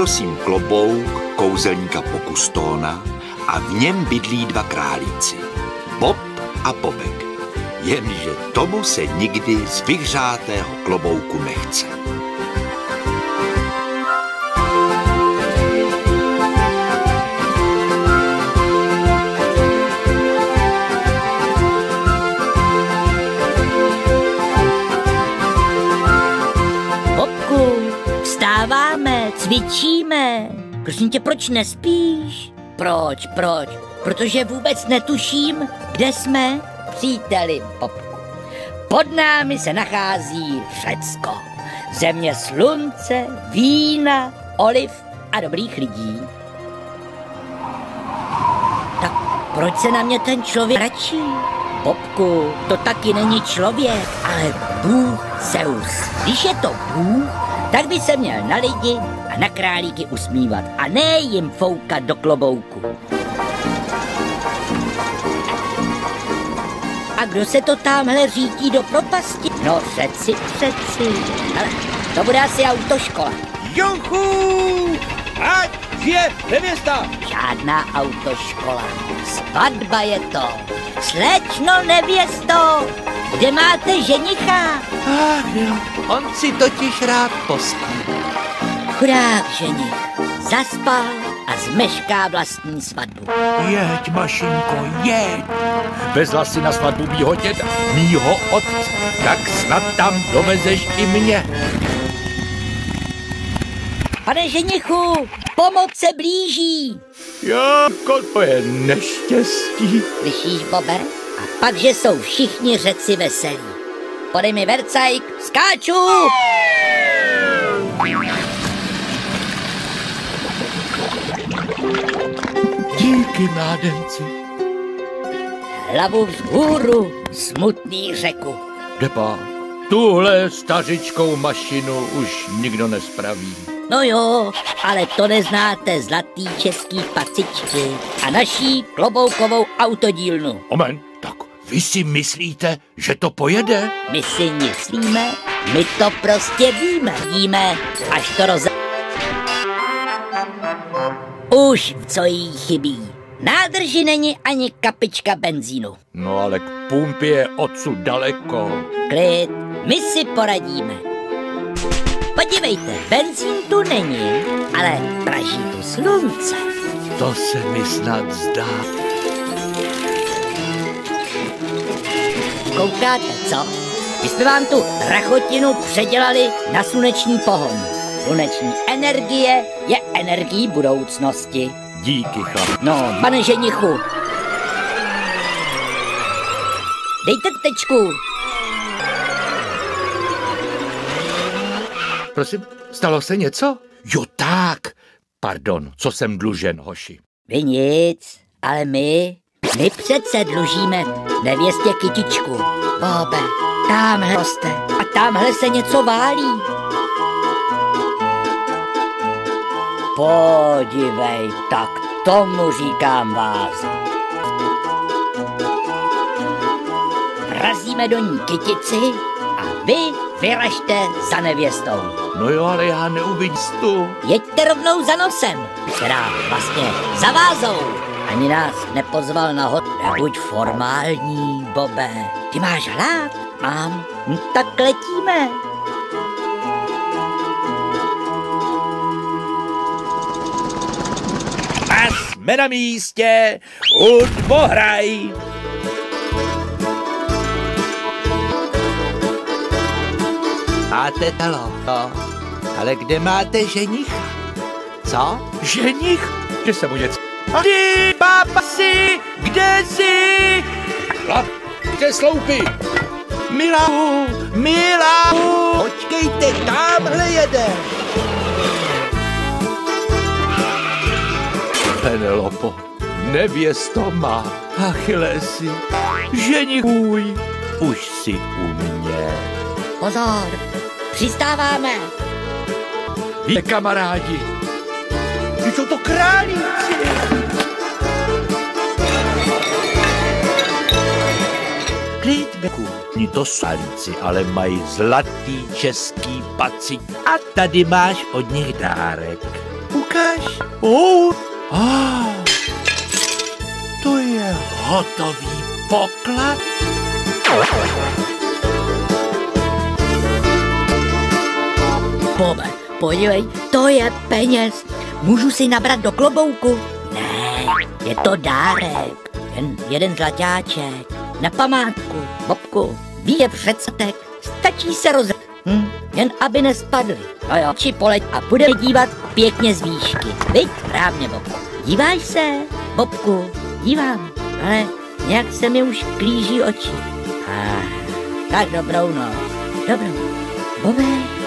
poprosím klobouk kouzelníka Pokustóna a v něm bydlí 2 králíci, Bob a Bobek. Jenže tomu se nikdy z vyhřátého klobouku nechce. Vstáváme, cvičíme. Prosím tě, proč nespíš? Proč? Protože vůbec netuším, kde jsme, příteli Bobku. Pod námi se nachází Řecko. Země slunce, vína, oliv a dobrých lidí. Tak proč se na mě ten člověk račí? Bobku, to taky není člověk, ale Bůh Zeus. Když je to Bůh, tak by se měl na lidi a na králíky usmívat a ne jim foukat do klobouku. A kdo se to tamhle řítí do propasti? No přeci. Ale to bude asi autoškola. Juchu! Ať je nevěsta! Žádná autoškola. Svatba je to. Slečno nevěsto, kde máte ženicha? Ach jo, on si totiž rád pospí. Chudák ženich zaspal a zmešká vlastní svatbu. Jeď, mašinko, jeď. Vezla si na svatbu mýho děda, mýho otce, tak snad tam dovezeš i mě. Pane ženichu, pomoc se blíží. Jako to je neštěstí. Slyšíš, Bobe? A pak, že jsou všichni Řeci veselí. Podej mi vercajk, skáču! Díky, mládenci. Hlavu vzhůru, smutný řeku. Depá, tuhle stařičkou mašinu už nikdo nespraví. No jo, ale to neznáte zlatý český pacičky a naší kloboukovou autodílnu. Moment, tak vy si myslíte, že to pojede? My si myslíme, my to prostě víme, až to Už co jí chybí. Nádrži není ani kapička benzínu. No ale k pumpě je odsud daleko. Klid, my si poradíme. Podívejte, benzín tu není, ale praží tu slunce. To se mi snad zdá. Koukáte, co? My jsme vám tu rachotinu předělali na sluneční pohon. Sluneční energie je energií budoucnosti. Díky, chlap. No, pane ženichu. Dejte tečku. Prosím, stalo se něco? Jo tak. Pardon, co jsem dlužen, hoši. Vy nic, ale my přece dlužíme nevěstě kytičku. Bobe, tamhle roste a tamhle se něco válí. Podívej, tak tomu říkám váza. Vrazíme do ní kytici a vy vyražte za nevěstou. No jo, ale já neuvidím tu. Jeďte rovnou za nosem, která vlastně za vázou. Ani nás nepozval na hod. Nebuď formální, Bobe. Ty máš hlad? Mám. No, tak letíme. A jsme na místě. Hudbo hraj. Máte talento, ale kde máte ženicha? Co? Ženich? Že se mu něco... Ty, papasi, kde jsi? Chlap, kde sloupy? Milau, počkejte, tamhle jede. Penelopo, nevěsto má, Achillesi, ženich můj, už si u mě. Pozor, přistáváme. Víte, kamarádi, ty jsou to králíci. Klid, Beku. Ní to salíci, ale mají zlatý český pacit. A tady máš od nich dárek. ukáž. To je hotový poklad. Bobe, podívej, to je peněz. Můžu si nabrat do klobouku? Ne, je to dárek. Jen jeden zlaťáček. Na památku, Bobku, je předstatek. Stačí se jen aby nespadly. No jo, či poleď a budeme dívat pěkně z výšky. Viď? Správně, Bobku. Díváš se, Bobku? Dívám, ale nějak se mi už klíží oči. Tak dobrou noc. Dobrou. Bobe.